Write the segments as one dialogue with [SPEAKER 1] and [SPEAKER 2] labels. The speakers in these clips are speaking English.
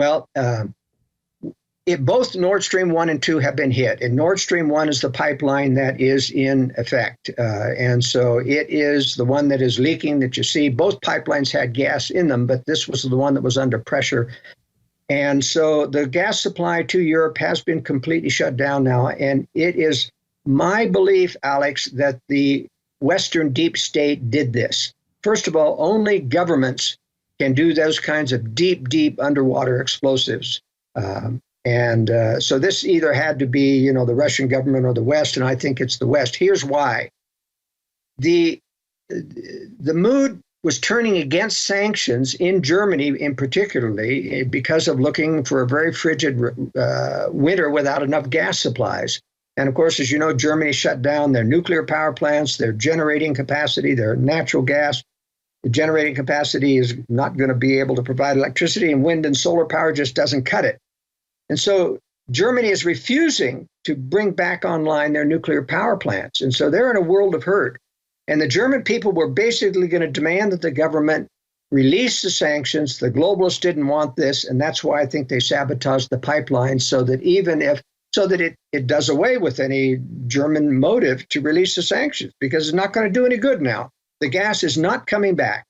[SPEAKER 1] Well, both Nord Stream 1 and 2 have been hit. And Nord Stream 1 is the pipeline that is in effect. And so it is the one that is leaking that you see. Both pipelines had gas in them, but this was the one that was under pressure. And so the gas supply to Europe has been completely shut down now. And it is my belief, Alex, that the Western deep state did this. First of all, only governments can do those kinds of deep, deep underwater explosives. So this either had to be, the Russian government or the West, and I think it's the West. Here's why. The mood was turning against sanctions in Germany, in particularly, because of looking for a very frigid winter without enough gas supplies. And of course, as you know, Germany shut down their nuclear power plants, their generating capacity, their natural gas. The generating capacity is not going to be able to provide electricity, and wind and solar power just doesn't cut it. And so Germany is refusing to bring back online their nuclear power plants. And so they're in a world of hurt. And the German people were basically going to demand that the government release the sanctions. The globalists didn't want this. And that's why I think they sabotaged the pipeline so that it does away with any German motive to release the sanctions, because it's not going to do any good now. The gas is not coming back.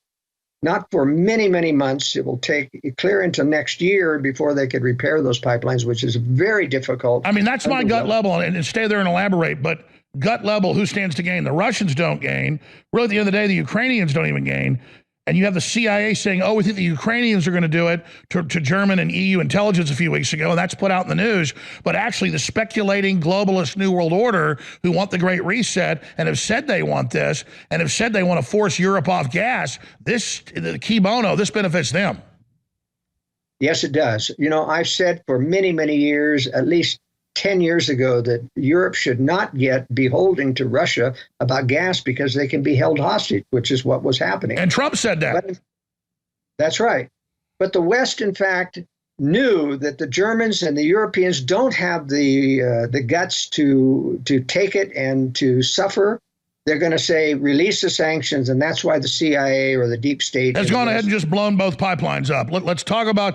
[SPEAKER 1] Not for many, many months. It will take clear into next year before they could repair those pipelines, which is very difficult.
[SPEAKER 2] I mean, that's my gut level, and stay there and elaborate, but gut level, who stands to gain? The Russians don't gain. Really, at the end of the day, the Ukrainians don't even gain. And you have the CIA saying, oh, we think the Ukrainians are going to do it to German and EU intelligence a few weeks ago, and that's put out in the news. But actually, the speculating globalist New World Order who want the Great Reset and have said they want this and have said they want to force Europe off gas, the key bono, this benefits them.
[SPEAKER 1] Yes, it does. I've said for many, many years, at least 10 years ago, that Europe should not get beholden to Russia about gas because they can be held hostage, which is what was happening.
[SPEAKER 2] And Trump said that.
[SPEAKER 1] That's right. But the West, in fact, knew that the Germans and the Europeans don't have the guts to take it and to suffer. They're going to say, release the sanctions, and that's why the CIA or the deep state
[SPEAKER 2] has gone ahead and just blown both pipelines up. Let's talk about